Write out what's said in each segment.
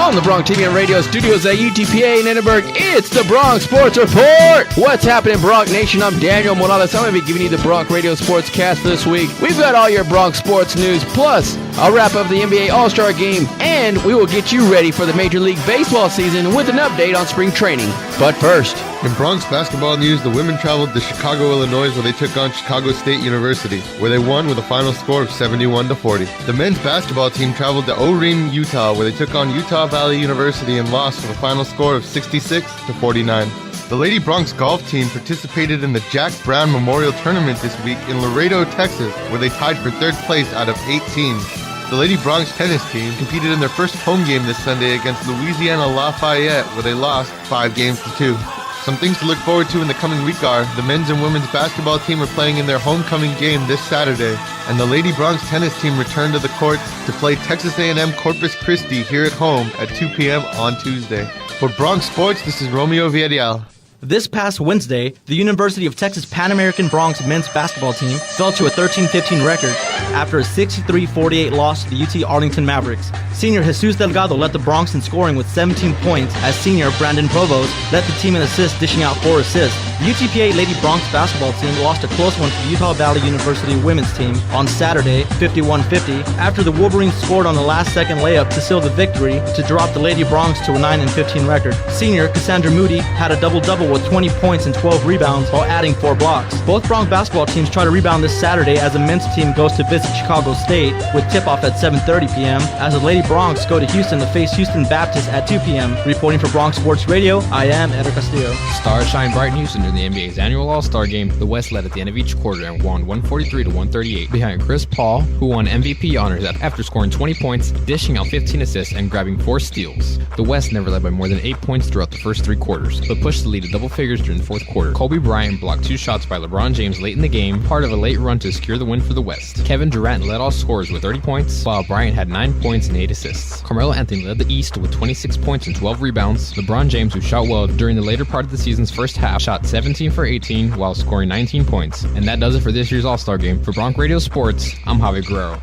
From the Bronc TV and radio studios at UTPA in Edinburgh, it's the Bronc Sports Report. What's happening, Bronc Nation? I'm Daniel Morales. I'm going to be giving you the Bronc Radio SportsCast for this week. We've got all your Bronc sports news, plus a wrap of the NBA All-Star Game, and we will get you ready for the Major League Baseball season with an update on spring training. But first, in Bronx basketball news, the women traveled to Chicago, Illinois, where they took on Chicago State University, where they won with a final score of 71-40. The men's basketball team traveled to Orem, Utah, where they took on Utah Valley University and lost with a final score of 66-49. The Lady Bronx golf team participated in the Jack Brown Memorial Tournament this week in Laredo, Texas, where they tied for third place out of 8 teams. The Lady Bronx tennis team competed in their first home game this Sunday against Louisiana Lafayette, where they lost 5-2. Some things to look forward to in the coming week are the men's and women's basketball team are playing in their homecoming game this Saturday, and the Lady Bronx tennis team returned to the courts to play Texas A&M Corpus Christi here at home at 2 p.m. on Tuesday. For Bronx Sports, this is Romeo Villarreal. This past Wednesday, the University of Texas Pan American Bronx men's basketball team fell to a 13-15 record after a 63-48 loss to the UT Arlington Mavericks. Senior Jesus Delgado led the Bronx in scoring with 17 points, as senior Brandon Provost led the team in assists, dishing out 4 assists. The UTPA Lady Bronx basketball team lost a close one to the Utah Valley University women's team on Saturday, 51-50, after the Wolverines scored on the last-second layup to seal the victory to drop the Lady Bronx to a 9-15 record. Senior Cassandra Moody had a double-double with 20 points and 12 rebounds while adding 4 blocks. Both Bronx basketball teams try to rebound this Saturday as the men's team goes to visit Chicago State with tip-off at 7:30 p.m. as the Lady Bronx go to Houston to face Houston Baptist at 2 p.m. Reporting for Bronx Sports Radio, I am Eder Castillo. Stars shine bright in Houston during the NBA's annual All-Star Game. The West led at the end of each quarter and won 143-138 behind Chris Paul, who won MVP honors after scoring 20 points, dishing out 15 assists, and grabbing 4 steals. The West never led by more than 8 points throughout the first 3 quarters, but pushed the lead to double figures during the 4th quarter. Kobe Bryant blocked 2 shots by LeBron James late in the game, part of a late run to secure the win for the West. Kevin Durant led all scorers with 30 points, while Bryant had 9 points and 8 assists. Carmelo Anthony led the East with 26 points and 12 rebounds. LeBron James, who shot well during the later part of the season's first half, shot 17 for 18 while scoring 19 points. And that does it for this year's All-Star Game. For Bronc Radio Sports, I'm Javi Guerrero.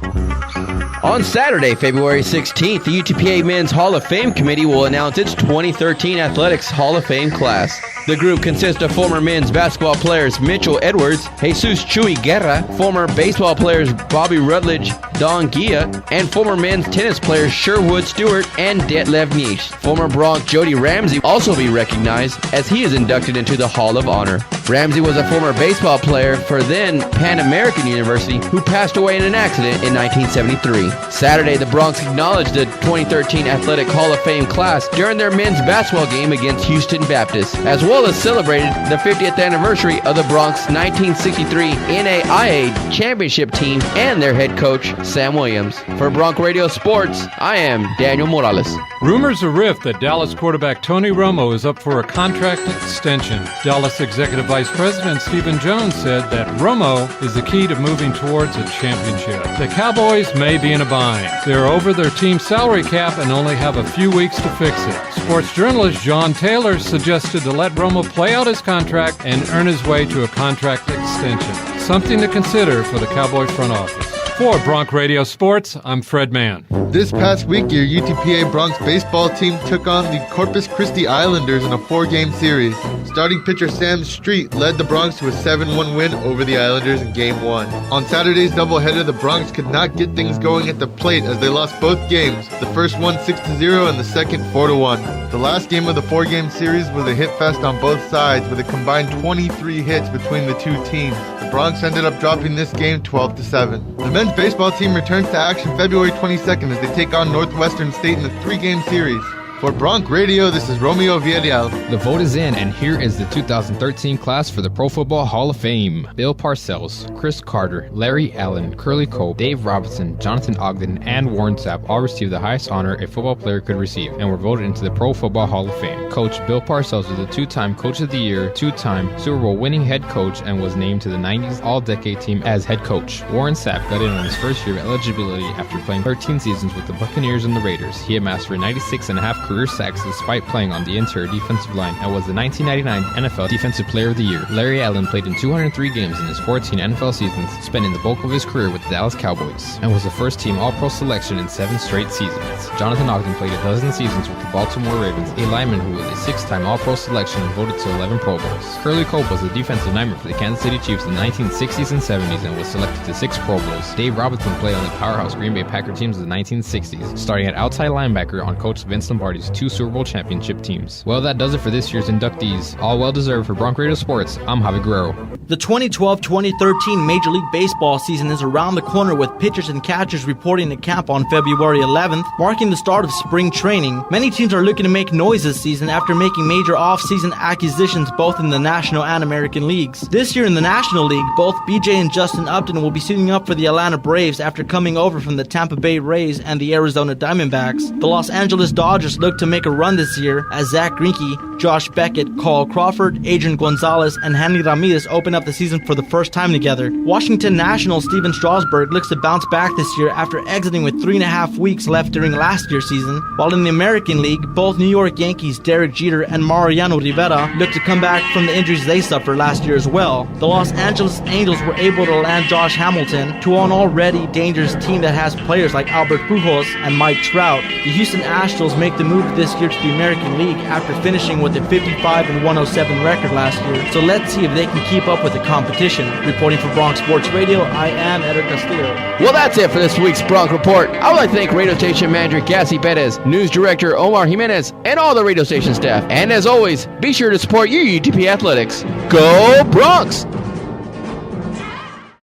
On Saturday, February 16th, the UTPA Men's Hall of Fame Committee will announce its 2013 Athletics Hall of Fame class. The group consists of former men's basketball players Mitchell Edwards, Jesus Chuy Guerra, former baseball players Bobby Rutledge, Don Gia, and former men's tennis players Sherwood Stewart and Detlev Nish. Former Bronc Jody Ramsey also be recognized as he is inducted into the Hall of Honor. Ramsey was a former baseball player for then Pan American University who passed away in an accident in 1973. Saturday, the Bronx acknowledged the 2013 Athletic Hall of Fame class during their men's basketball game against Houston Baptist, as well as celebrated the 50th anniversary of the Bronx 1963 NAIA championship team and their head coach, Sam Williams. For Bronc Radio Sports, I am Daniel Morales. Rumors are rife that Dallas quarterback Tony Romo is up for a contract extension. Dallas Executive Vice President Stephen Jones said that Romo is the key to moving towards a championship. The Cowboys may be in a bind. They're over their team's salary cap and only have a few weeks to fix it. Sports journalist John Taylor suggested to let Romo play out his contract and earn his way to a contract extension. Something to consider for the Cowboys front office. For Bronc Radio Sports, I'm Fred Mann. This past week, your UTPA Bronx baseball team took on the Corpus Christi Islanders in a 4-game series. Starting pitcher Sam Street led the Bronx to a 7-1 win over the Islanders in Game 1. On Saturday's doubleheader, the Bronx could not get things going at the plate as they lost both games, the first one 6-0 and the second 4-1. The last game of the 4-game series was a hit fest on both sides with a combined 23 hits between the two teams. The Bronx ended up dropping this game 12-7. The men's baseball team returns to action February 22nd as they take on Northwestern State in a 3-game series. For Bronc Radio, this is Romeo Villarreal. The vote is in, and here is the 2013 class for the Pro Football Hall of Fame. Bill Parcells, Chris Carter, Larry Allen, Curly Cope, Dave Robinson, Jonathan Ogden, and Warren Sapp all received the highest honor a football player could receive and were voted into the Pro Football Hall of Fame. Coach Bill Parcells was a 2-time Coach of the Year, 2-time Super Bowl winning head coach, and was named to the 90s All-Decade team as head coach. Warren Sapp got in on his first year of eligibility after playing 13 seasons with the Buccaneers and the Raiders. He amassed for a 96.5 career sacks despite playing on the interior defensive line and was the 1999 NFL Defensive Player of the Year. Larry Allen played in 203 games in his 14 NFL seasons, spending the bulk of his career with the Dallas Cowboys, and was a first-team All-Pro selection in 7 straight seasons. Jonathan Ogden played a dozen seasons with the Baltimore Ravens, a lineman who was a 6-time All-Pro selection and voted to 11 Pro Bowls. Curly Cope was the defensive lineman for the Kansas City Chiefs in the 1960s and 70s and was selected to 6 Pro Bowls. Dave Robinson played on the powerhouse Green Bay Packer teams in the 1960s, starting at outside linebacker on Coach Vince Lombardi's 2 Super Bowl championship teams. Well, that does it for this year's inductees. All well-deserved. For Bronc Radio Sports, I'm Javi Guerrero. The 2012-2013 Major League Baseball season is around the corner, with pitchers and catchers reporting to camp on February 11th, marking the start of spring training. Many teams are looking to make noise this season after making major off-season acquisitions both in the National and American leagues. This year in the National League, both BJ and Justin Upton will be suiting up for the Atlanta Braves after coming over from the Tampa Bay Rays and the Arizona Diamondbacks. The Los Angeles Dodgers look to make a run this year as Zach Greinke, Josh Beckett, Carl Crawford, Adrian Gonzalez, and Hanley Ramirez open up the season for the first time together. Washington Nationals' Steven Strasburg looks to bounce back this year after exiting with 3.5 weeks left during last year's season, while in the American League, both New York Yankees' Derek Jeter and Mariano Rivera look to come back from the injuries they suffered last year as well. The Los Angeles Angels were able to land Josh Hamilton to an already dangerous team that has players like Albert Pujols and Mike Trout. The Houston Astros make the move this year to the American League after finishing with a 55-107 record last year, so let's see if they can keep up with the competition. Reporting for Bronc Sports Radio, I am Eder Castillo. Well, that's it for this week's Bronc Report. I would like to thank radio station manager Cassie Perez, news director Omar Jimenez, and all the radio station staff. And as always, be sure to support your UTP athletics. Go Bronx!